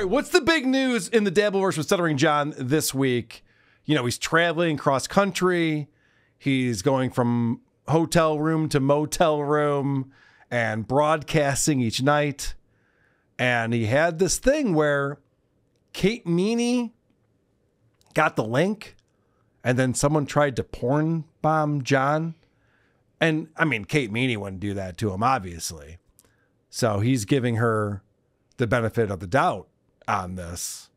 right, what's the big news in the Dabbleverse with Stuttering John this week? You know, he's traveling cross country. He's going from hotel room to motel room and broadcasting each night. And he had this thing where Kate Meaney got the link and then someone tried to porn bomb John. And I mean, Kate Meaney wouldn't do that to him, obviously. So he's giving her the benefit of the doubt on this.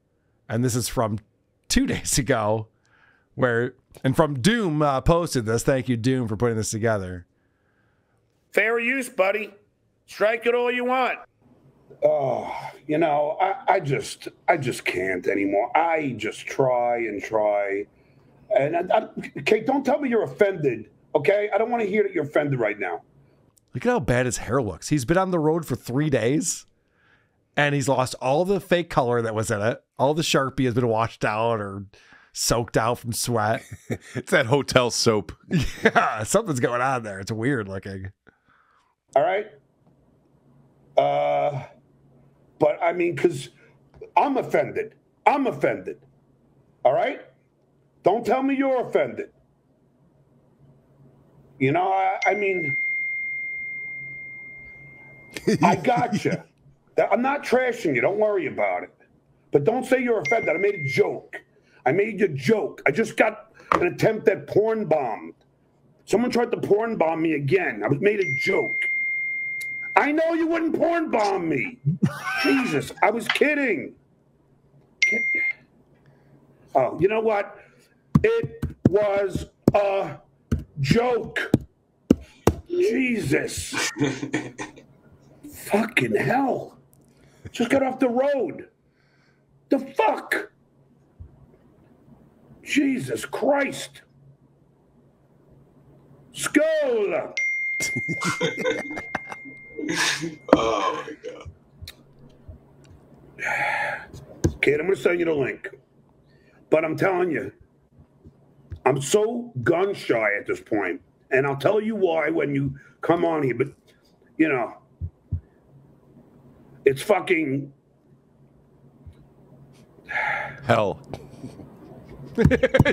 And this is from 2 days ago and from Doom posted this. Thank you, Doom, for putting this together. Fair use, buddy. Strike it all you want. Oh, you know, I just can't anymore. I just try and try. And Kate, don't tell me you're offended, okay? I don't want to hear that you're offended right now. Look at how bad his hair looks. He's been on the road for 3 days, and he's lost all the fake color that was in it. All the Sharpie has been washed out or soaked out from sweat. It's that hotel soap. Yeah, something's going on there. It's weird looking. All right? But, I mean, because I'm offended. I'm offended. All right? Don't tell me you're offended. You know, I mean, I got you. I'm not trashing you. Don't worry about it. But don't say you're offended. I made a joke. I made a joke. I just got an attempt at porn bombed. Someone tried to porn bomb me again. I made a joke. I know you wouldn't porn bomb me. Jesus, I was kidding. Oh, you know what? It was a joke. Jesus. Fucking hell. Just got off the road. The fuck? Jesus Christ. Skull. Oh, my God. Kate, I'm going to send you the link. But I'm telling you, I'm so gun shy at this point. And I'll tell you why when you come on here. But, you know, it's fucking Hell.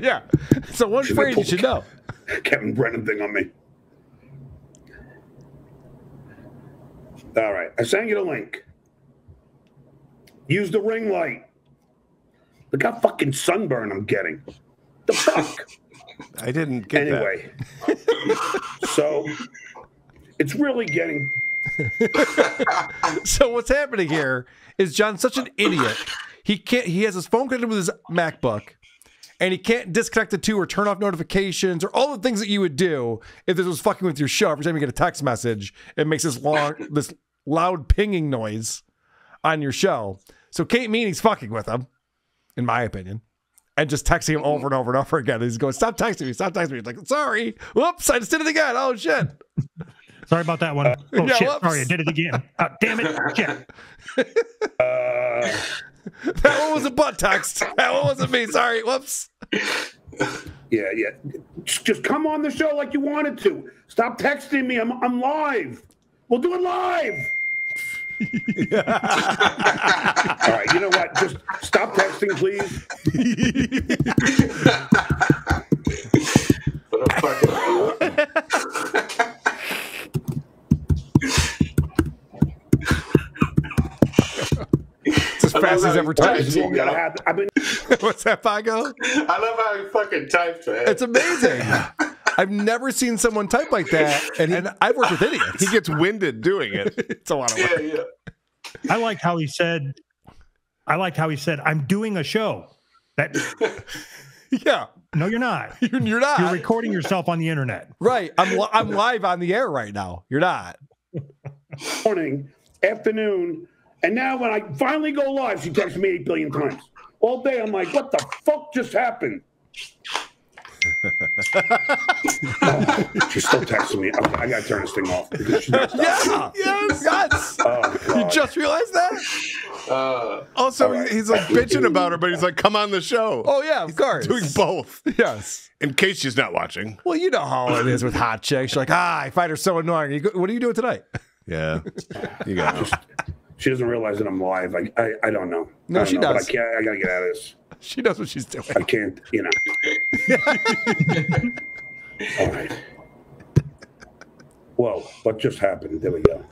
Yeah. So one phrase you should know. Kevin Brennan thing on me. All right. I sent you the link. Use the ring light. Look how fucking sunburn I'm getting. The fuck? I didn't get anyway. So it's really getting. So what's happening here is John's such an idiot. He has his phone connected with his MacBook, and he can't disconnect the two or turn off notifications or all the things that you would do if this was fucking with your show. Every time you get a text message, it makes this loud pinging noise on your show. So Kate Meaney's fucking with him, in my opinion, and just texting him over and over and over again. He's going, stop texting me, stop texting me. He's like, sorry, whoops, I just did it again. Oh shit. Sorry about that one. Oh yeah, shit, whoops. sorry, I did it again. Oh, damn it, shit. That one was a butt text. That one wasn't me. Sorry. Whoops. Yeah. Just come on the show like you wanted to. Stop texting me. I'm live. We'll do it live. All right. You know what? Just stop texting, please. What a fucking It's as fast as ever typed. What's that, Pago? I love how he fucking types, man. It's amazing. I've never seen someone type like that, and I've worked with idiots. He gets winded doing it. It's a lot of work. Yeah. I liked how he said, I'm doing a show. That Yeah. No, you're not. You're not. You're recording yourself on the internet. Right. I'm live on the air right now. You're not. Morning, afternoon, and now when I finally go live, she texts me 8 billion times. All day, I'm like, what the fuck just happened? She's still texting me. I gotta turn this thing off. Because she's not Yeah. Yes. You just realized that? Also, right. he's like bitching about her, but he's like, come on the show. Oh, yeah, of course. Doing both. Yes. In case she's not watching. Well, you know how it is with hot chicks. You're like, I find her so annoying. What are you doing tonight? Yeah. You got it. She doesn't realize that I'm live. I don't know. No, she does. But I can't. I gotta get out of this. She knows what she's doing. I can't. You know. All right. Whoa! What just happened? There we go.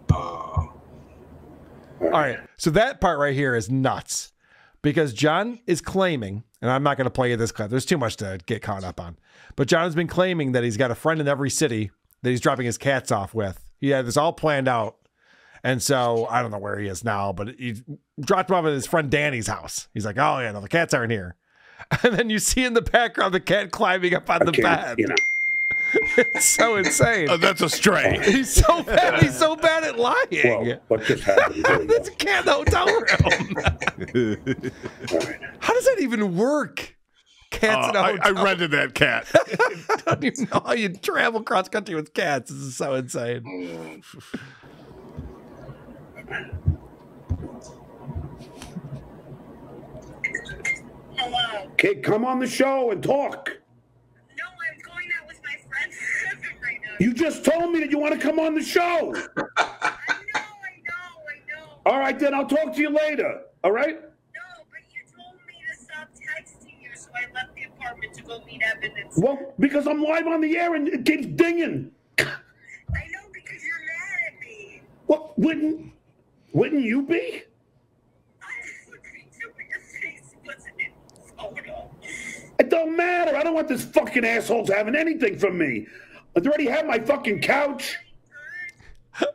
All right. So that part right here is nuts because John is claiming, and I'm not going to play you this clip. There's too much to get caught up on. But John has been claiming that he's got a friend in every city that he's dropping his cats off with. He had this all planned out. And so I don't know where he is now, but he dropped him off at his friend Danny's house. He's like, oh, yeah, no, the cats aren't here. And then you see in the background the cat climbing up on the bed. You know. It's so insane. Oh, that's a stray. He's so bad. He's so bad at lying. Whoa, what just happened? There's a cat in the hotel room. Right. How does that even work? Cats in a hotel. I rented that cat. I don't even know how you travel cross country with cats. This is so insane. Hello. Kate, come on the show and talk. No, I'm going out with my friends right now. You just told me that you want to come on the show. I know. All right, then I'll talk to you later. All right? No, but you told me to stop texting you, so I left the apartment to go meet Evan. Well, because I'm live on the air and it keeps dinging. I know because you're mad at me. What? Wouldn't you be? I would be doing a face wasn't in photo. It don't matter. I don't want this fucking assholes having anything from me. I already have my fucking couch.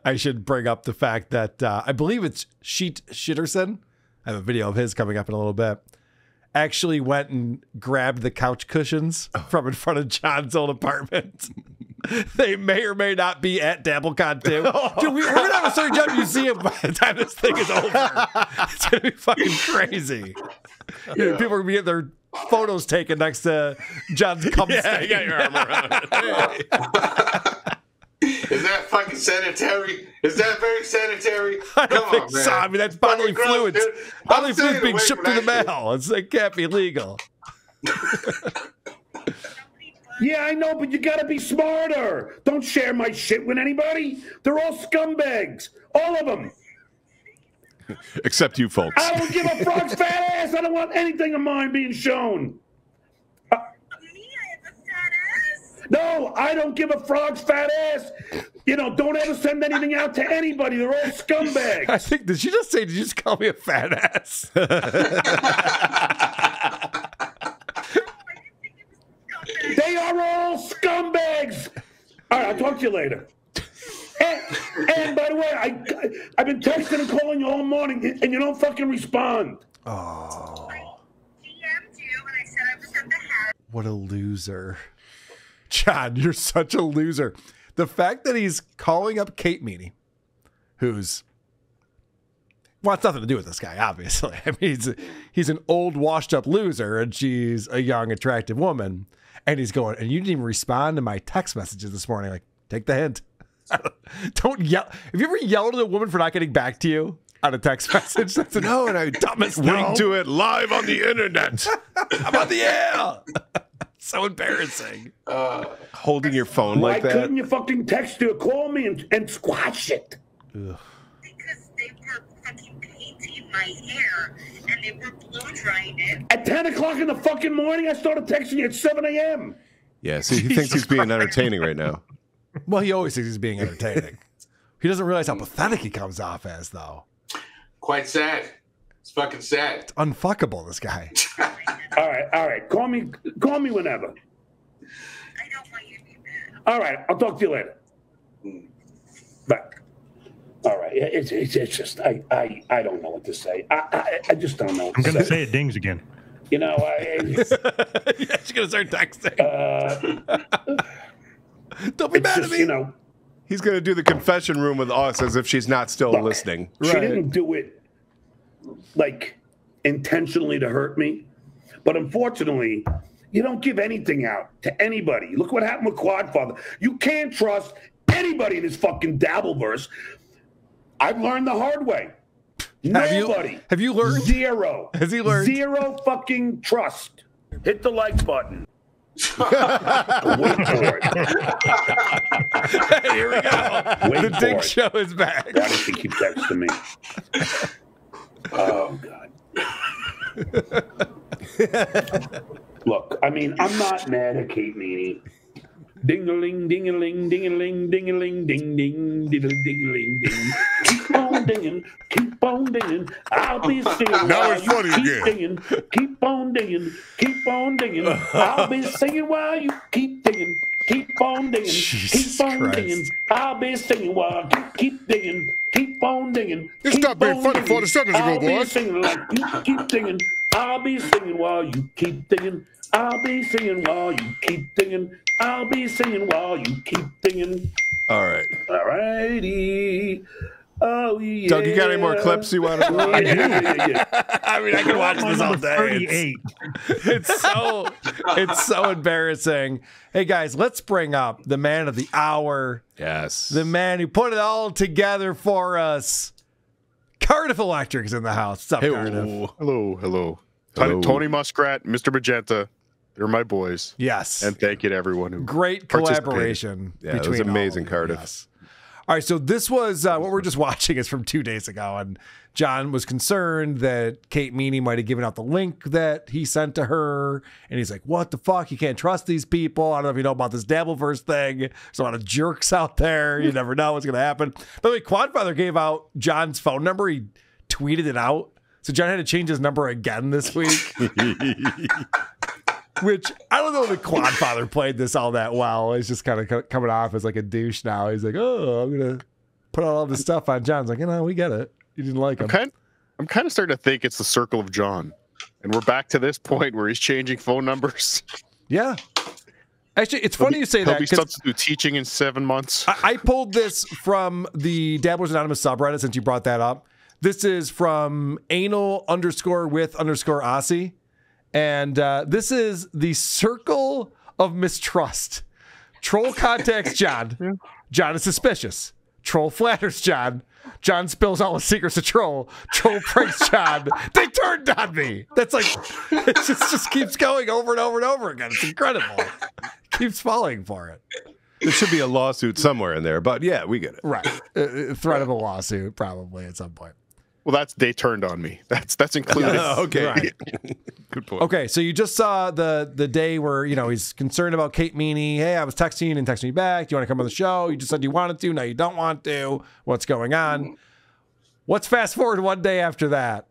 I should bring up the fact that I believe it's Shitterson. I have a video of his coming up in a little bit. Actually went and grabbed the couch cushions from in front of John's old apartment. They may or may not be at DabbleCon too. Dude, we're going to have a certain job museum by the time this thing is over. It's going to be fucking crazy. Dude, people are going to get their photos taken next to John's cum stain. You got your arm around it. Is that fucking sanitary? Is that very sanitary? I don't Come think on, so. man. I mean, that's bodily Fucking gross, fluids. dude. Bodily I'm fluids staying being away shipped from through the that mail. It can't be legal. Yeah, I know, but you gotta be smarter. Don't share my shit with anybody. They're all scumbags. All of them. Except you folks. I don't give a frog's fat ass. I don't want anything of mine being shown. Me, I have a fat ass. No, I don't give a frog's fat ass. You know, don't ever send anything out to anybody. They're all scumbags. I think, did you just just call me a fat ass? They are all scumbags. All right, I'll talk to you later. And by the way, I've been texting and calling you all morning, and you don't fucking respond. Oh, I DM'd you and I said I was at the house. what a loser. John, you're such a loser. The fact that he's calling up Kate Meaney, who's wants nothing to do with this guy, obviously. I mean, he's an old, washed-up loser, and she's a young, attractive woman. And he's going, and you didn't even respond to my text messages this morning. Like, take the hint. Don't yell. Have you ever yelled at a woman for not getting back to you on a text message? That's the No, and I dumbest linked to it live on the internet. I'm on the air. So embarrassing. Holding your phone Why like that. couldn't you fucking text her, call me, and squash it? Because they were fucking painting my hair and they were blow drying it. At 10 o'clock in the fucking morning, I started texting you at 7 a.m. Yeah, see, he thinks he's being entertaining right now. Well, he always thinks he's being entertaining. He doesn't realize how pathetic he comes off as, though. Quite sad. It's fucking sad. It's unfuckable, this guy. All right. Call me whenever. I don't want you to be mad. All right, I'll talk to you later. Bye. All right, it's just I don't know what to say. I just don't know what I'm to going to say. say it dings again. You know, Yeah, she's gonna start texting. Don't be it's mad just, at me. you know, He's going to do the confession room with us as if she's not still look, listening. She Right. didn't do it like intentionally to hurt me, but unfortunately, you don't give anything out to anybody. Look what happened with Quadfather. You can't trust anybody in this fucking Dabbleverse. I've learned the hard way. Nobody. Have you learned? Zero. Has he learned? Zero fucking trust. Hit the like button. Wait for it. Here we go. Wait The for Dick it. Show is back. Why does she keep texting me? Oh, God. Look, I mean, I'm not mad at Kate Meaney. Ding-a-ling, ding-a-ling, ding-a-ling, ding-a-ling, ding-ding, ding-a-ling, ding. Keep on dinging, keep on dinging. I'll be singing Now while it's you funny keep again. dinging. Keep on dinging, keep on dinging. I'll be singing while you keep dinging. Keep on dinging, Jesus keep on Christ. dinging. I'll be singing while you keep dinging. Keep on dinging. You keep stopped being on funny dinging. 40 seconds ago, I'll be boy. singing like you keep dinging. I'll be singing while you keep dinging. I'll be singing while you keep dinging. I'll be singing while you keep dinging. All right. All righty. Oh, yeah. Doug, you got any more clips you want to Yeah, yeah, yeah. I mean, I can watch My this all number day. 38. It's so embarrassing. Hey guys, let's bring up the man of the hour, Yes. the man who put it all together for us. Cardiff Electric's in the house. What's up, Cardiff? Hello. Hello. Tony Muskrat, Mr. Magenta. They're my boys. Yes. And thank you to everyone who Great participated. collaboration. Yeah, it was between all amazing, of you. Cardiff. Yes. All right, so this was what we're just watching is from 2 days ago, and John was concerned that Kate Meaney might have given out the link that he sent to her, and he's like, "What the fuck? You can't trust these people. I don't know if you know about this Dabbleverse thing. There's a lot of jerks out there. You never know what's going to happen." By the way, Quadfather gave out John's phone number. He tweeted it out, so John had to change his number again this week. Which I don't know if the Quadfather played this all that well. He's just kind of coming off as like a douche now. He's like, "Oh, I'm gonna put all this stuff on John's." Like, we get it. You didn't like him. I'm kind of starting to think it's the circle of John. And we're back to this point where he's changing phone numbers. Yeah. Actually, it's funny you say that. He'll be 'Cause substitute teaching in 7 months. I pulled this from the Dabblers Anonymous subreddit since you brought that up. This is from anal_with_Aussie. And this is the circle of mistrust. Troll contacts John. John is suspicious. Troll flatters John. John spills all his secrets to Troll. Troll pranks John. They turned on me. That's like, it just keeps going over and over and over again. It's incredible. Keeps falling for it. There should be a lawsuit somewhere in there, but yeah, we get it. Right. Threat of a lawsuit probably at some point. Well, they turned on me. That's included. Okay. Right. Good point. Okay, so you just saw the day where, he's concerned about Kate Meaney. Hey, I was texting you and texting me back. Do you want to come on the show? You just said you wanted to. Now you don't want to. What's going on? Let's fast forward one day after that.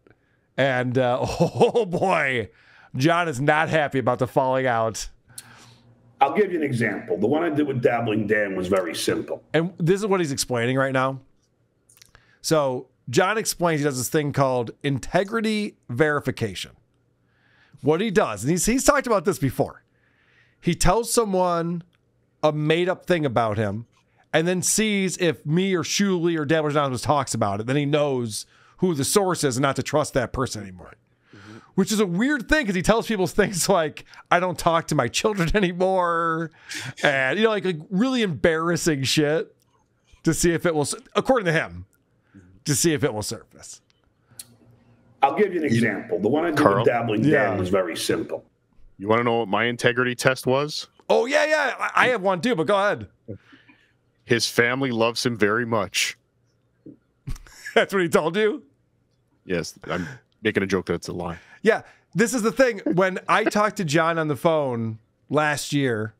And, oh boy, John is not happy about the falling out. I'll give you an example. The one I did with Dabbling Dan was very simple. And this is what he's explaining right now. So John explains he does this thing called integrity verification. What he does, and he's talked about this before. He tells someone a made-up thing about him and then sees if me or Shuli or Dabblers Anonymous talks about it. Then he knows who the source is and not to trust that person anymore. Mm-hmm. Which is a weird thing because he tells people things like, I don't talk to my children anymore. And, like really embarrassing shit to see if it will, according to him, to see if it will surface. I'll give you an example. The one I did Carl? with Dabbling Dan was very simple. You want to know what my integrity test was? Oh, yeah. I have one too, but go ahead. His family loves him very much. That's what he told you? Yes, I'm making a joke that's a lie. Yeah, this is the thing. When I talked to John on the phone last year,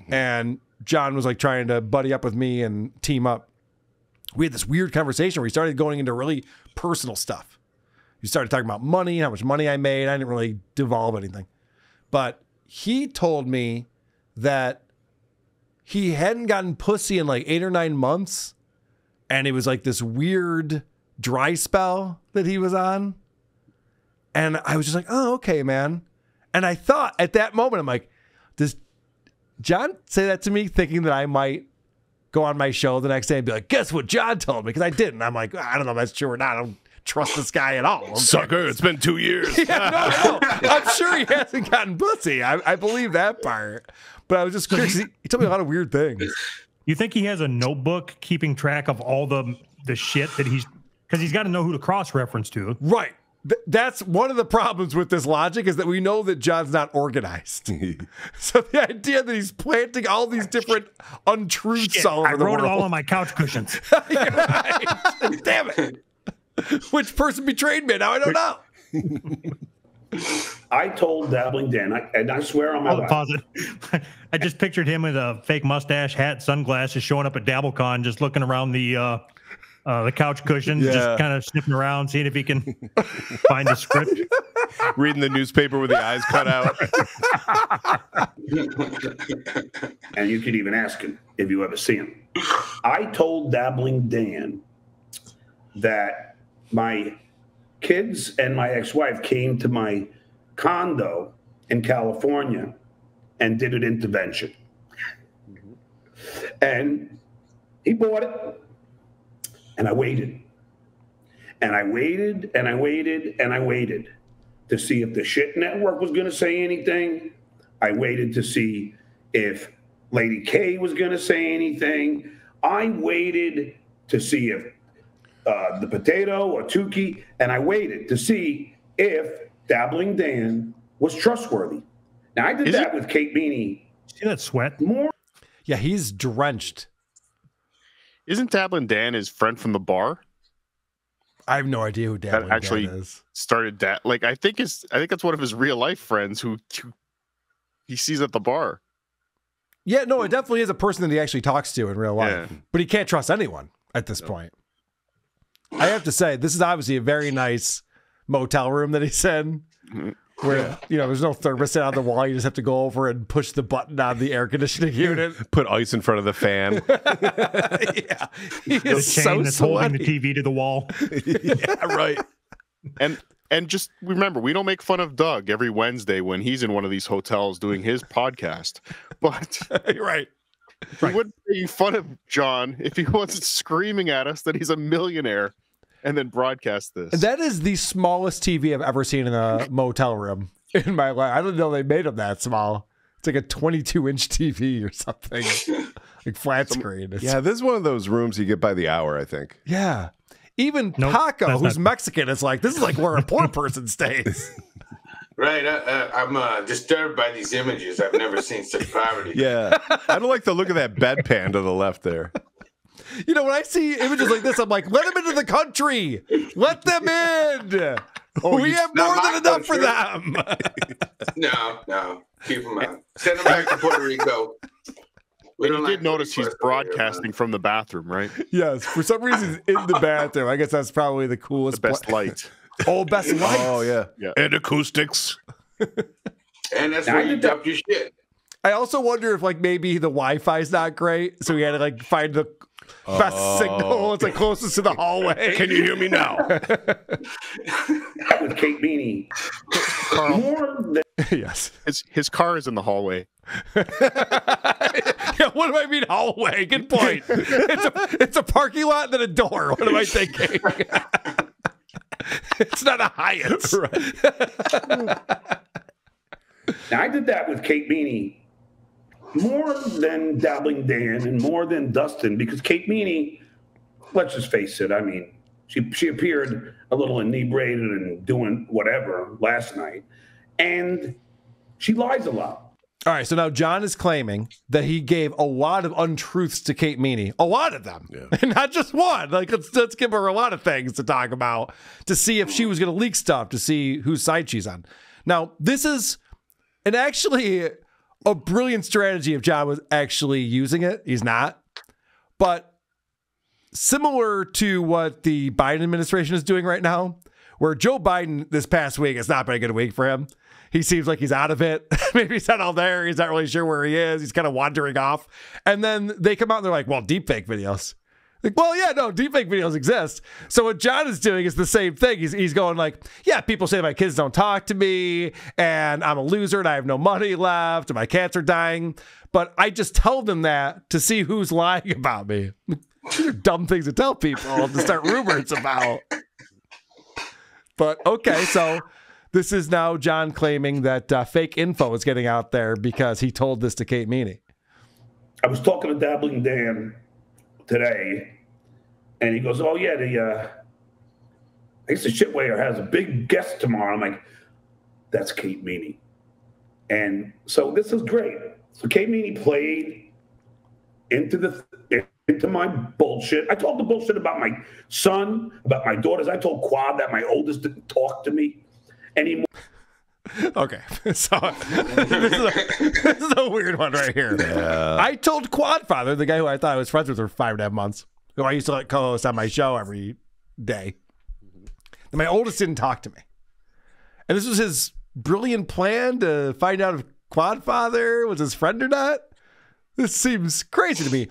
and John was like trying to buddy up with me and team up, we had this weird conversation where he started going into really personal stuff. He started talking about money, how much money I made. I didn't really devolve anything. But he told me that he hadn't gotten pussy in like 8 or 9 months. And it was like this weird dry spell that he was on. And I was just like, oh, okay, man. And I thought at that moment, I'm like, does John say that to me thinking that I might go on my show the next day and be like, guess what John told me? Because I didn't. I'm like, I don't know if that's true or not. I don't trust this guy at all. Sucker, it's been 2 years. Yeah, no. I'm sure he hasn't gotten pussy. I believe that part. But I was just curious. He told me a lot of weird things. You think he has a notebook keeping track of all the shit that because he's got to know who to cross-reference to. Right. That's one of the problems with this logic is that we know that John's not organized. So the idea that he's planting all these different untruths all over the world. I wrote it all on my couch cushions. Right. Damn it. Which person betrayed me? Now I don't know. I told Dabbling Dan, and I swear on my life. Pause it. I just pictured him with a fake mustache, hat, sunglasses, showing up at DabbleCon, just looking around the couch cushions, just kind of sniffing around, seeing if he can find a script. Reading the newspaper with the eyes cut out. And you could even ask him if you ever see him. I told Dabbling Dan that my kids and my ex-wife came to my condo in California and did an intervention. And he bought it. And I waited. And I waited and I waited and I waited to see if the shit network was going to say anything. I waited to see if Lady K was going to say anything. I waited to see if the potato or Tukey, and I waited to see if Dabbling Dan was trustworthy. Now, I did that with Kate Meaney. See that sweat? More. Yeah, he's drenched. Isn't Dabbling Dan his friend from the bar? I have no idea who Dabbling actually Dan is. Started that. Like, I think that's one of his real life friends who he sees at the bar. Yeah, no, it definitely is a person that he actually talks to in real life. Yeah. But he can't trust anyone at this point. I have to say, this is obviously a very nice motel room that he's in. Where, there's no thermostat on the wall. You just have to go over and push the button on the air conditioning unit. Put ice in front of the fan. Yeah. He The is chain so that's holding the sweaty. TV to the wall. Yeah, right. And just remember, we don't make fun of Doug every Wednesday when he's in one of these hotels doing his podcast. But Right. we wouldn't make fun of John if he wasn't screaming at us that he's a millionaire and then broadcast this. That is the smallest TV I've ever seen in a motel room in my life. I didn't know they made them that small. It's like a 22-inch TV or something, like flat screen. Yeah, this is one of those rooms you get by the hour, I think. Yeah. Even Nope, Paco, that's who's not- Mexican, is like, this is like where a poor person stays. Right. I'm disturbed by these images. I've never seen such poverty. Yeah. I don't like the look of that bedpan to the left there. When I see images like this, I'm like, let them into the country. Let them in. We have more not than my enough for country. No. Keep them out. Send them back to Puerto Rico. We And don't you like did notice he's Puerto Rico here, broadcasting from the bathroom, right? Yes, for some reason, he's in the bathroom. I guess that's probably the The coolest. best light. Oh, best light. Oh, yeah. Yeah. And acoustics. And that's Now, where I you did that- dump your shit. I also wonder if maybe the Wi-Fi's not great, so we had to find the best signal. It's closest to the hallway. Can you hear me now? With Kate Meaney. More than Yes. His car is in the hallway. Yeah, what do I mean hallway? Good point. It's a parking lot and then a door. What am I thinking? It's not a Hyatt. Now, I did that with Kate Meaney more than Dabbling Dan and more than Dustin, because Kate Meaney, let's just face it, I mean, she appeared a little inebriated and doing whatever last night, and she lies a lot. All right, so now John is claiming that he gave a lot of untruths to Kate Meaney. A lot of them. Yeah. And not just one. Let's give her a lot of things to talk about to see if she was going to leak stuff, to see whose side she's on. Now, this is actually a brilliant strategy if John was actually using it. He's not. But similar to what the Biden administration is doing right now, where Joe Biden this past week, it's not been a good week for him. He seems like he's out of it. Maybe he's not all there. He's not really sure where he is. He's kind of wandering off. And then they come out and they're like, well, deepfake videos. Like, well, yeah, no, deepfake videos exist. So what John is doing is the same thing. He's going like, yeah, people say my kids don't talk to me and I'm a loser and I have no money left and my cats are dying. But I just tell them that to see who's lying about me. These are dumb things to tell people to start rumors about. But okay, so this is now John claiming that fake info is getting out there because he told this to Kate Meaney. I was talking to Dabbling Dan today, and he goes, "Oh yeah, I guess the shitwaiter has a big guest tomorrow. I'm like, that's Kate Meaney. And so this is great. So Kate Meaney played into my bullshit. I told the bullshit about my son, about my daughters. I told Quad that my oldest didn't talk to me anymore. Okay, so this is a weird one right here. Yeah. I told Quadfather, the guy who I thought I was friends with for 5.5 months, who I used to let co-host on my show every day, that my oldest didn't talk to me. And this was his brilliant plan to find out if Quadfather was his friend or not. This seems crazy to me.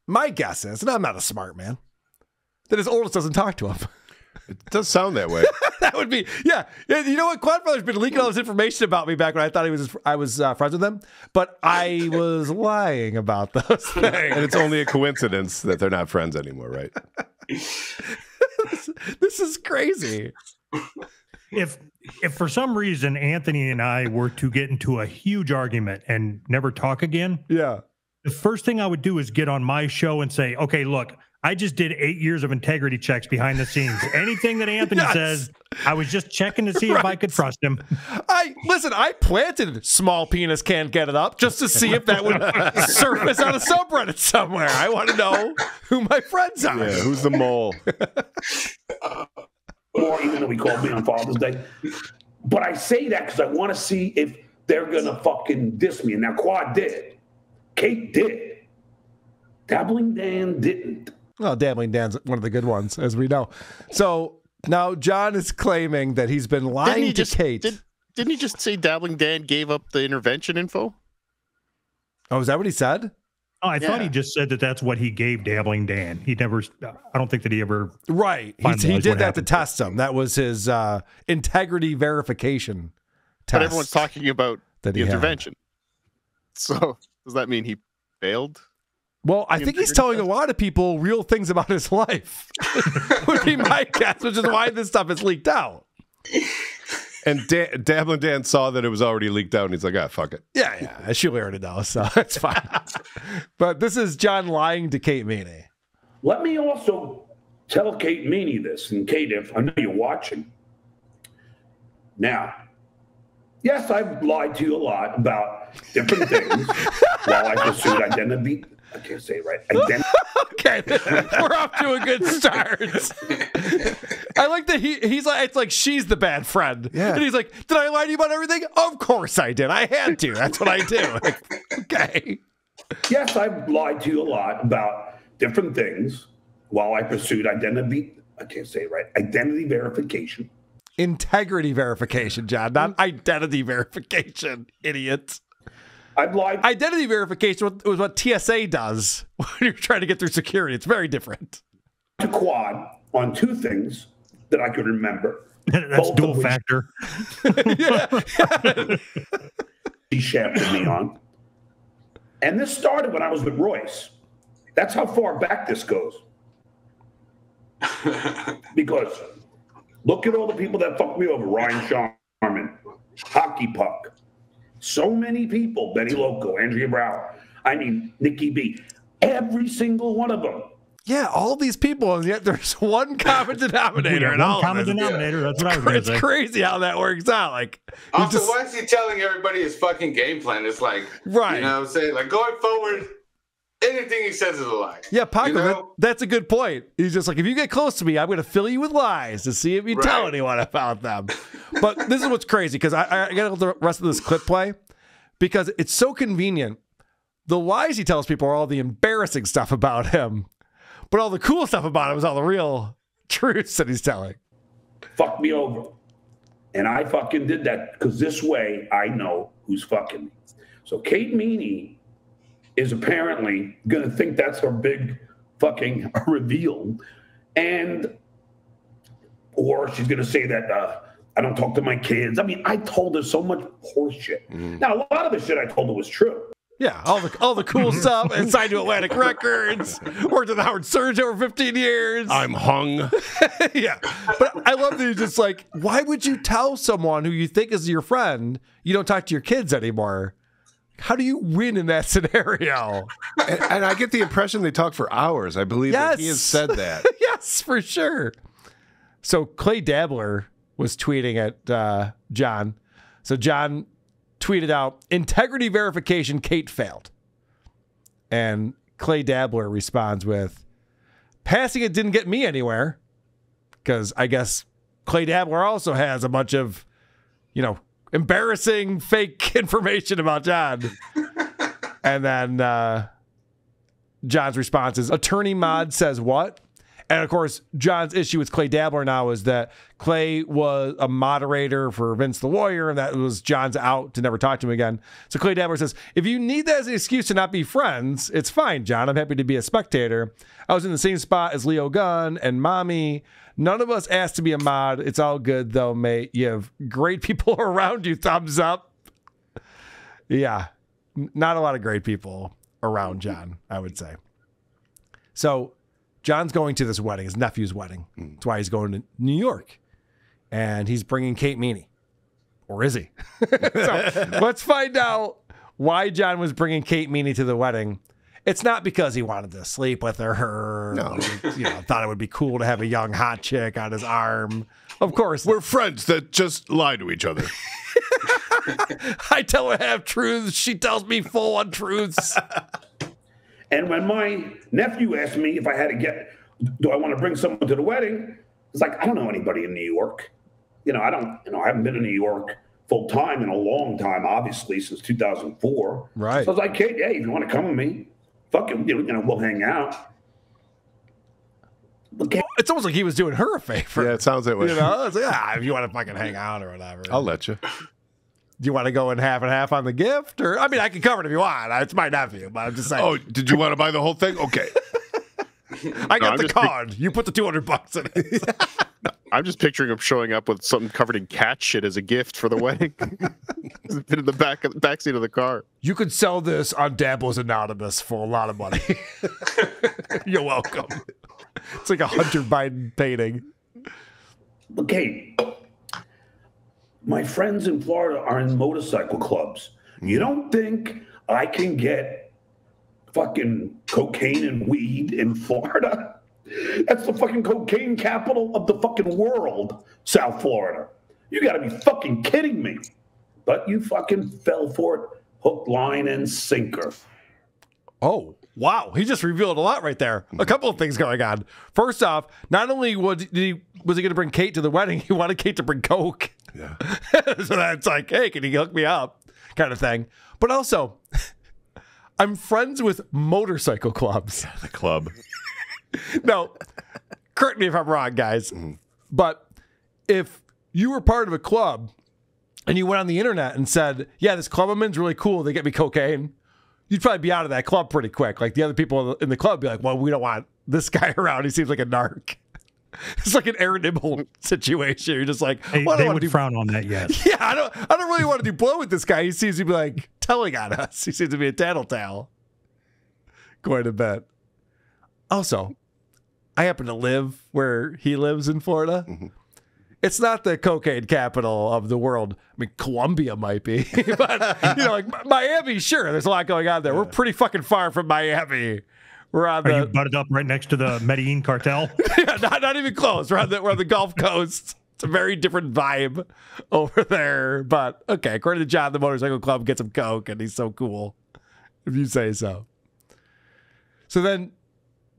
My guess is, and I'm not a smart man, that his oldest doesn't talk to him. It does sound that way. That would be, yeah. You know what? Quadfather's been leaking all this information about me back when I thought I was friends with him, but I was lying about those things. And it's only a coincidence that they're not friends anymore, right? This is crazy. If for some reason Anthony and I were to get into a huge argument and never talk again, yeah, the first thing I would do is get on my show and say, okay, look, I just did 8 years of integrity checks behind the scenes. Anything that Anthony says, I was just checking to see if I could trust him. I planted small penis can't get it up just to see if that would surface on a subreddit somewhere. I want to know who my friends are. Yeah, who's the mole? Or even though he called me on Father's Day. But I say that because I want to see if they're going to fucking diss me. And now Quad did. Kate did. Dabbling Dan didn't. Well, Dabbling Dan's one of the good ones, as we know. So now John is claiming that he's been lying to Kate. Didn't he just say Dabbling Dan gave up the intervention info? Oh, is that what he said? Oh, I thought he just said that that's what he gave Dabbling Dan. He never, I don't think that he ever. Right. He did that to test him. That was his integrity verification test. But everyone's talking about the intervention. So does that mean he failed? Well, I think he's telling a lot of people real things about his life. Would be my guess, which is why this stuff is leaked out. And Dabbling Dan saw that it was already leaked out, and he's like, ah, fuck it. Yeah, she already knows, so it's fine. But this is John lying to Kate Meaney. Let me also tell Kate Meaney this, and Kate, if I know you're watching. Now, yes, I've lied to you a lot about different things while I pursued identity. I can't say it right. Okay, we're off to a good start. I like that he's like, it's like she's the bad friend. Yeah. And he's like, did I lie to you about everything? Of course I did. I had to. That's what I do. Like, okay. Yes, I've lied to you a lot about different things while I pursued identity. I can't say it right. Identity verification. Integrity verification, John, not identity verification, idiot. I've lied. Identity verification was what TSA does when you're trying to get through security. It's very different. To Quad on two things that I could remember. That's dual factor. He shafted me on. And this started when I was with Royce. That's how far back this goes. Because look at all the people that fucked me over. Ryan Sharman, Hockey Puck. So many people, Benny Loco, Andrea Brower, I mean, Nikki B, every single one of them. Yeah, all these people, and yet there's one common denominator. One common denominator, that's what I was going to say. It's crazy how that works out. Like, also, why is he telling everybody his fucking game plan? It's like, right. You know what I'm saying? Like, going forward, anything he says is a lie. Yeah, Paco, that's a good point. He's just like, if you get close to me, I'm going to fill you with lies to see if you tell anyone about them. But this is what's crazy, because I got to let the rest of this clip play, because it's so convenient. The lies he tells people are all the embarrassing stuff about him, but all the cool stuff about him is all the real truths that he's telling. Fuck me over. And I fucking did that because this way I know who's fucking me. So Kate Meaney is apparently going to think that's her big fucking reveal. Or she's going to say that I don't talk to my kids. I mean, I told her so much horseshit. Now, a lot of the shit I told her was true. Yeah, all the cool stuff, and signed to Atlantic Records, worked at Howard Stern over 15 years. I'm hung. Yeah, but I love that you're just like, why would you tell someone who you think is your friend you don't talk to your kids anymore? How do you win in that scenario? And I get the impression they talk for hours. I believe that he has said that. Yes, for sure. So Clay Dabbler was tweeting at John. So John tweeted out, integrity verification, Kate failed. And Clay Dabbler responds with, passing it didn't get me anywhere. Because I guess Clay Dabbler also has a bunch of, embarrassing fake information about John. And then John's response is, attorney mod says what? And of course, John's issue with Clay Dabbler now is that Clay was a moderator for Vince the Warrior, and that was John's out to never talk to him again. So Clay Dabbler says, if you need that as an excuse to not be friends, it's fine, John. I'm happy to be a spectator. I was in the same spot as Leo Gunn and Mommy. None of us asked to be a mod. It's all good, though, mate. You have great people around you. Thumbs up. Yeah, not a lot of great people around John, I would say. So John's going to this wedding, his nephew's wedding. That's why he's going to New York. And he's bringing Kate Meaney. Or is he? So let's find out why John was bringing Kate Meaney to the wedding. It's not because he wanted to sleep with her. No. Thought it would be cool to have a young hot chick on his arm. Of course. We're friends that just lie to each other. I tell her half truths. She tells me full untruths. And when my nephew asked me if I had to do I want to bring someone to the wedding? It's like, I don't know anybody in New York. I haven't been in New York full time in a long time, obviously, since 2004. Right. So I was like, hey, if you want to come with me, fuck it, we'll hang out. Okay. It's almost like he was doing her a favor. Yeah, it sounds that way. It's like, if you want to fucking hang out or whatever. I'll let you. Do you want to go in half and half on the gift? Or, I mean, I can cover it if you want. It's my nephew, but I'm just saying. Oh, did you want to buy the whole thing? Okay. I got the card. You put the $200 in it. I'm just picturing him showing up with something covered in cat shit as a gift for the wedding. It's been in the back seat of the car. You could sell this on Dabbler's Anonymous for a lot of money. You're welcome. It's like a Hunter Biden painting. Okay. My friends in Florida are in motorcycle clubs. You don't think I can get fucking cocaine and weed in Florida? That's the fucking cocaine capital of the fucking world, South Florida. You gotta be fucking kidding me. But you fucking fell for it, hook, line, and sinker. Oh, wow. He just revealed a lot right there. A couple of things going on. First off, not only was he going to bring Kate to the wedding, he wanted Kate to bring coke. Yeah. So that's like, hey, can you hook me up? Kind of thing. But also, I'm friends with motorcycle clubs. The club. No, correct me if I'm wrong, guys. But if you were part of a club and you went on the internet and said, yeah, this club I'm in is really cool, they get me cocaine, you'd probably be out of that club pretty quick. Like the other people in the club would be like, well, we don't want this guy around. He seems like a narc. It's like an Aaron Nibble situation. You're just like, they would frown on that, yes. Yeah, I don't really want to do blow with this guy. He seems to be like telling on us. He seems to be a tattletale quite a bit. Also, I happen to live where he lives in Florida. It's not the cocaine capital of the world. I mean, Colombia might be, but like Miami, sure, there's a lot going on there. We're pretty fucking far from Miami. We're on Are you butted up right next to the Medellin cartel? Yeah, not even close. We're on the Gulf Coast. It's a very different vibe over there. But okay, according to John, the motorcycle club gets him coke, and he's so cool, if you say so. So then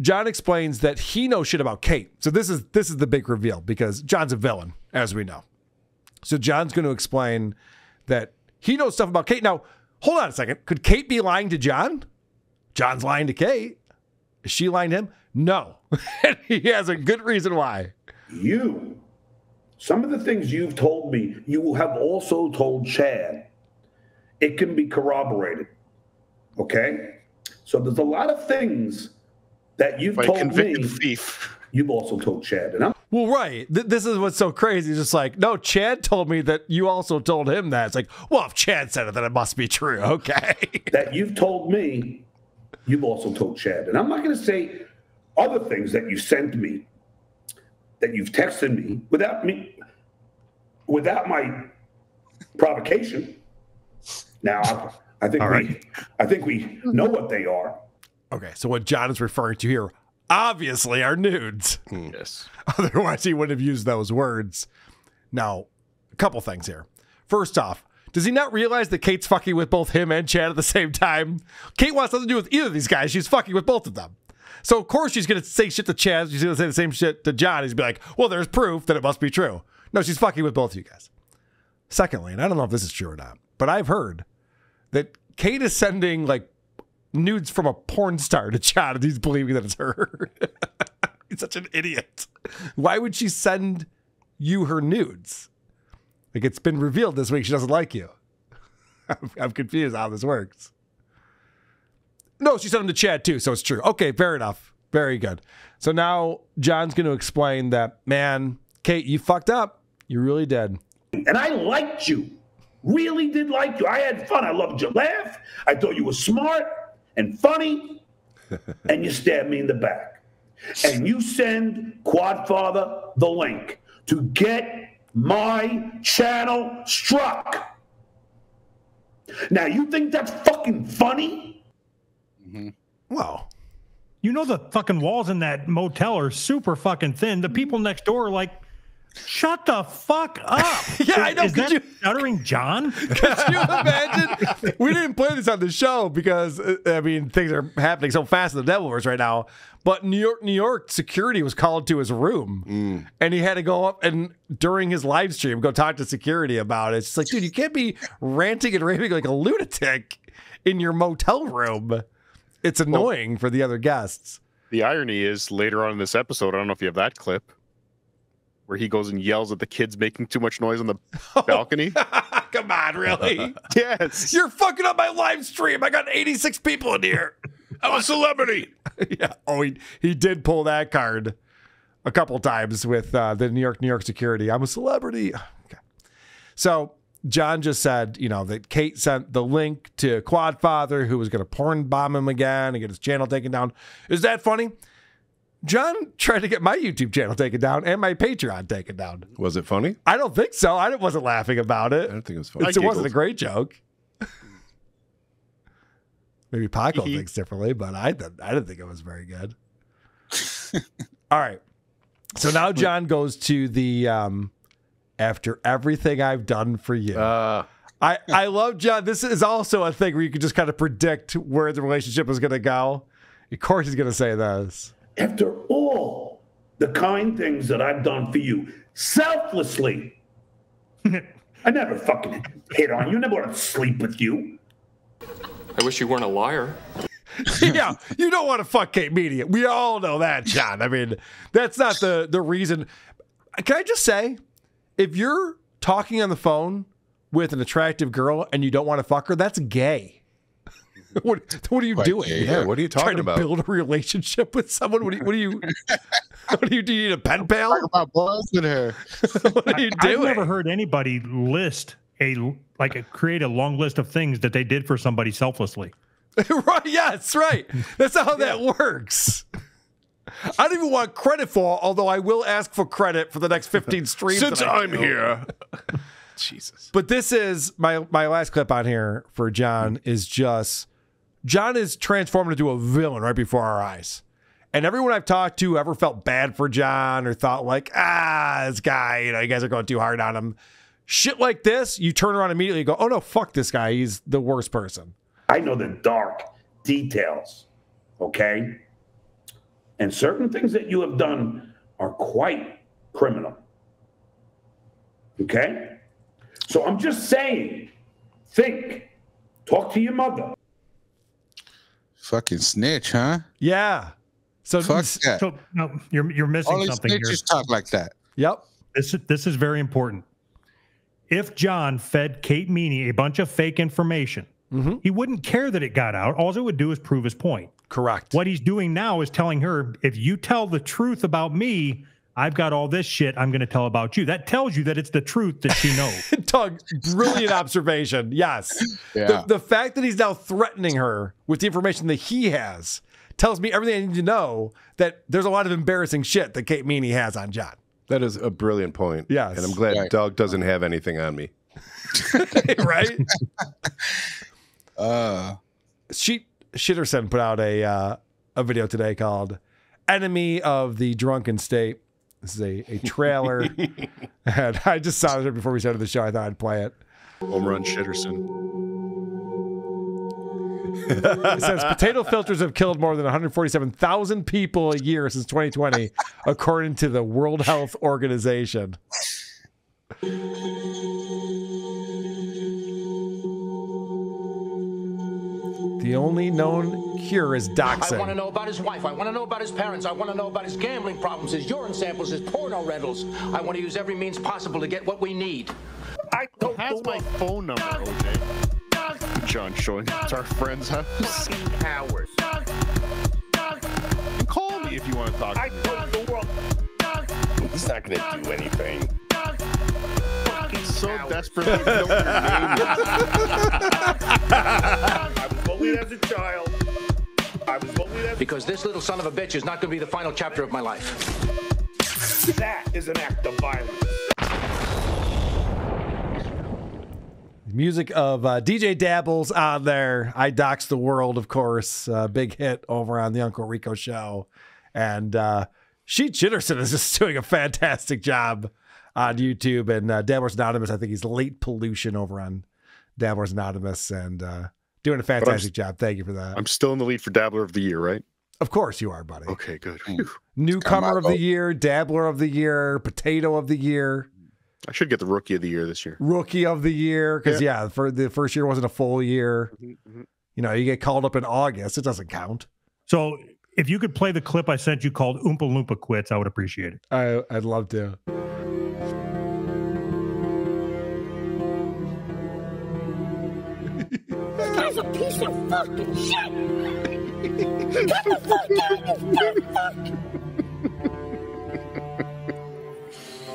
John explains that he knows shit about Kate. So this is the big reveal because John's a villain, as we know. So John's going to explain that he knows stuff about Kate. Now, hold on a second. Could Kate be lying to John? John's lying to Kate. Is she lying to him? No. And he has a good reason why. Some of the things you've told me, you have also told Chad. It can be corroborated. Okay? So there's a lot of things that you've told me. Thief. You've also told Chad. And well, right. This is what's so crazy. It's just like, no, Chad told me that you also told him that. It's like, well, if Chad said it, then it must be true. Okay. That you've told me, you've also told Chad. And I'm not going to say other things that you sent me, that you've texted me without my provocation. Now, I think we know what they are. Okay, so what John is referring to here, obviously are nudes. Yes. Otherwise, he wouldn't have used those words. Now, a couple things here. First off, does he not realize that Kate's fucking with both him and Chad at the same time? Kate wants nothing to do with either of these guys. She's fucking with both of them. So, of course, she's going to say shit to Chad. She's going to say the same shit to John. He's going to be like, well, there's proof that it must be true. No, she's fucking with both of you guys. Secondly, and I don't know if this is true or not, but I've heard that Kate is sending, like, nudes from a porn star to John, and he's believing that it's her. He's such an idiot. Why would she send you her nudes? Like, it's been revealed this week she doesn't like you. I'm confused how this works. No, she sent them to Chad too, so it's true. Okay, fair enough. Very good. So now John's going to explain that, man, Kate, you fucked up. You really did. And I liked you. Really did like you. I had fun. I loved your laugh. I thought you were smart and funny. And you stabbed me in the back. And you send Quadfather the link to get my channel struck. Now, you think that's fucking funny? Wow. You know the fucking walls in that motel are super fucking thin. The people next door are like, shut the fuck up. Yeah, I know. Is that Stuttering John? Could you imagine? We didn't play this on the show because, I mean, things are happening so fast in the Devilverse right now. But New York security was called to his room. And he had to go up and, during his live stream, go talk to security about it. It's like, dude, you can't be ranting and raving like a lunatic in your motel room. It's annoying for the other guests. The irony is, later on in this episode, I don't know if you have that clip, where he goes and yells at the kids making too much noise on the balcony. Come on, really? Yes. You're fucking up my live stream. I got 86 people in here. I'm a celebrity. Yeah. Oh, he did pull that card a couple times with the New York security. I'm a celebrity. Okay. So John just said, that Kate sent the link to Quadfather, who was going to porn bomb him again and get his channel taken down. Is that funny? John tried to get my YouTube channel taken down and my Patreon taken down. Was it funny? I don't think so. I wasn't laughing about it. I don't think it was funny. It wasn't a great joke. Maybe Paco thinks differently, but I didn't think it was very good. All right. So now John goes to the after everything I've done for you. I love John. This is also a thing where you can just kind of predict where the relationship is going to go. Of course he's going to say this. After all the kind things that I've done for you, selflessly, I never fucking hit on you, never want to sleep with you. I wish you weren't a liar. Yeah, you don't want to fuck Kate Meaney. We all know that, John. I mean, that's not the reason. Can I just say, if you're talking on the phone with an attractive girl and you don't want to fuck her, that's gay. What are you doing? Yeah, what are you talking about? Trying to build a relationship with someone? What do you do? You need a pen pal? Talk about balls in her. What are you doing? I've never heard anybody create a long list of things that they did for somebody selflessly. Right? Yes, right. That's how that works. I don't even want credit for, although I will ask for credit for the next 15 streams. Since I'm here. Jesus. But this is my last clip on here for John is just John is transformed into a villain right before our eyes. And everyone I've talked to ever felt bad for John or thought like, this guy, you guys are going too hard on him. Shit like this, you turn around immediately and go, oh no, fuck this guy. He's the worst person. I know the dark details, okay? And certain things that you have done are quite criminal, okay? So I'm just saying, talk to your mother. Fucking snitch, huh? Yeah. So Fuck that. So no, you're missing All these something here. snitches talk like that. Yep. This is very important. If John fed Kate Meaney a bunch of fake information, he wouldn't care that it got out. All it would do is prove his point. Correct. What he's doing now is telling her, if you tell the truth about me, I've got all this shit I'm going to tell about you. That tells you that it's the truth that she knows. Doug, brilliant observation. Yes. Yeah. The fact that he's now threatening her with the information that he has tells me everything I need to know that there's a lot of embarrassing shit that Kate Meaney has on John. That is a brilliant point. Yes. And I'm glad Doug doesn't have anything on me. Right? Shitterson put out a video today called enemy of the drunken state. This is a trailer. And I just saw it before we started the show. I thought I'd play it. Home run Shitterson. It says potato filters have killed more than 147,000 people a year since 2020, according to the World Health Organization. The only known cure is doxing. I want to know about his wife. I want to know about his parents. I want to know about his gambling problems, his urine samples, his porno rentals. I want to use every means possible to get what we need. Who has my phone number, OJ? John showing it to our friend's house. Powers. Call me if you want to talk. I told the world. He's not going to do anything. So desperately know what your name is. I was bullied as a child. Because this little son of a bitch is not going to be the final chapter of my life. That is an act of violence. Music of DJ Dabbles on there. I Dox the World, of course. Big hit over on the Uncle Rico show. And Sheet Chitterson is just doing a fantastic job on YouTube. And Dabblers Anonymous, I think he's Late Pollution over on Dabblers Anonymous. And doing a fantastic job. Thank you for that. I'm still in the lead for Dabbler of the Year, right? Of course you are, buddy. Okay, good. Newcomer of the Year, Dabbler of the Year, Potato of the Year. I should get the Rookie of the Year this year. Rookie of the Year, because for the first year wasn't a full year. You know, you get called up in August. It doesn't count. So if you could play the clip I sent you called Oompa Loompa Quits, I would appreciate it. I'd love to. This guy's a piece of fucking shit. Get the fuck out, you dumb fuck.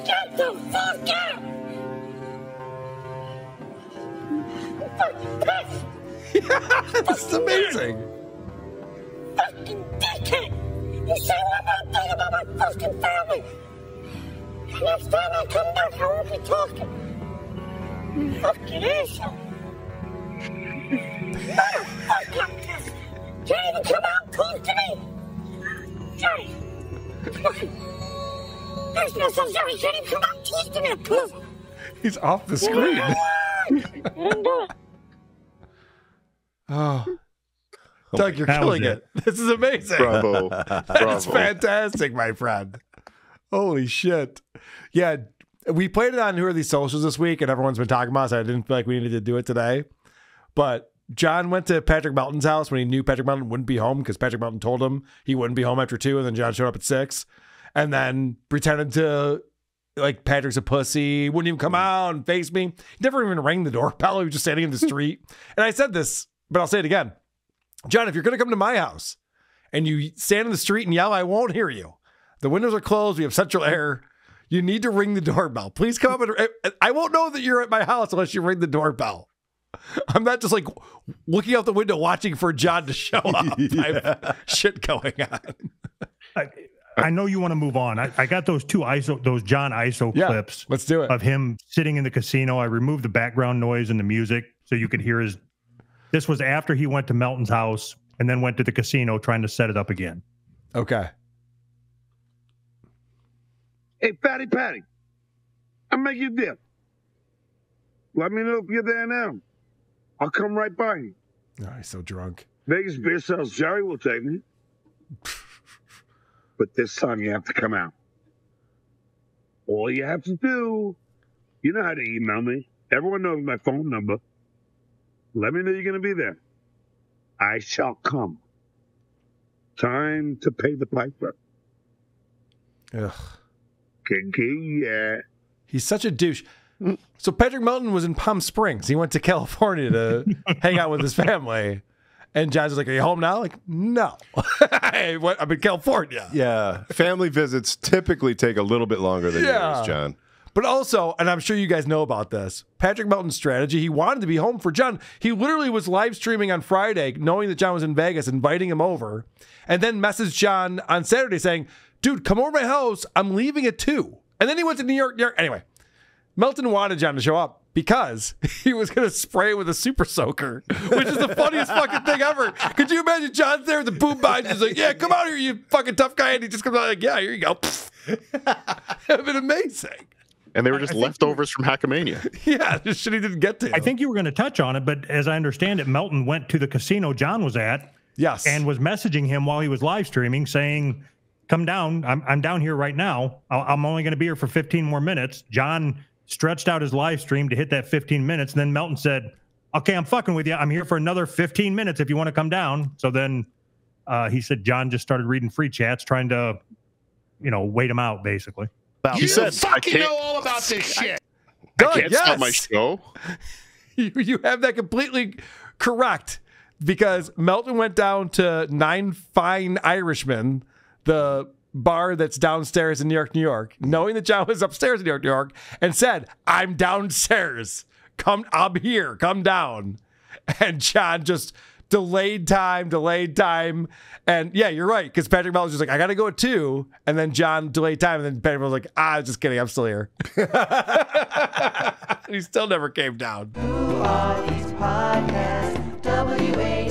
Get the fuck out. You fucking piss. This is amazing. Fucking dickhead. You say one more thing about my fucking family. Next time I come back, I won't be talking. You fucking asshole. Motherfucker! Can't even come out and talk to me! Johnny! There's no such thing. You can't even come out and talk to me, poof! He's off the screen. Oh. Doug, you're killing it. This is amazing. Bravo. That's fantastic, my friend. Holy shit. Yeah, we played it on Who Are These Socials this week, and everyone's been talking about it, so I didn't feel like we needed to do it today. But John went to Patrick Melton's house when he knew Patrick Melton wouldn't be home because Patrick Melton told him he wouldn't be home after 2, and then John showed up at 6 and then pretended to, like, Patrick's a pussy, wouldn't even come out and face me. He never even rang the doorbell. He was just standing in the street. And I said this, but I'll say it again. John, if you're going to come to my house and you stand in the street and yell, I won't hear you. The windows are closed. We have central air. You need to ring the doorbell. Please come up. I won't know that you're at my house unless you ring the doorbell. I'm not just like looking out the window watching for John to show up. I have shit going on. I know you want to move on. I got those John ISO clips. Let's do it. Of him sitting in the casino. I removed the background noise and the music so you could hear his. This was after he went to Melton's house and then went to the casino trying to set it up again. Okay. Hey, Patty, I'll make you a deal. Let me know if you're there now. I'll come right by you. Oh, he's so drunk. Vegas beer sales Jerry will take me. But this time you have to come out. All you have to do, you know how to email me. Everyone knows my phone number. Let me know you're going to be there. I shall come. Time to pay the piper. Ugh. Yeah. He's such a douche. So Patrick Melton was in Palm Springs. He went to California to hang out with his family. And John's was like, are you home now? Like, no. I'm in California. Yeah. Family visits typically take a little bit longer than yours, John. But also, and I'm sure you guys know about this, Patrick Melton's strategy, he wanted to be home for John. He literally was live streaming on Friday, knowing that John was in Vegas, inviting him over, and then messaged John on Saturday saying, dude, come over to my house. I'm leaving at 2. And then he went to New York. Anyway, Melton wanted John to show up because he was going to spray with a super soaker, which is the funniest fucking thing ever. Could you imagine John's there with the boom behind? He's like, yeah, come out here, you fucking tough guy. And he just comes out like, yeah, here you go. It would have been amazing. And they were just leftovers from Hackamania. Yeah, just shit he didn't get to. I think you were going to touch on it, but as I understand it, Melton went to the casino John was at. Yes. And was messaging him while he was live streaming saying, come down. I'm down here right now. I'm only going to be here for 15 more minutes. John stretched out his live stream to hit that 15 minutes. And then Melton said, okay, I'm fucking with you. I'm here for another 15 minutes if you want to come down. So then he said John just started reading free chats, trying to, wait him out, basically. He said, fucking know all about this shit. I can't stop my show. You have that completely correct, because Melton went down to Nine Fine Irishmen, the bar that's downstairs in New York, knowing that John was upstairs in New York, and said, I'm downstairs. I'm here. Come down. And John just delayed time. And yeah, you're right, because Patrick Melton's just like, I got to go at 2. And then John delayed time. And then Patrick was like, just kidding. I'm still here. He still never came down. Who are these podcasts? WA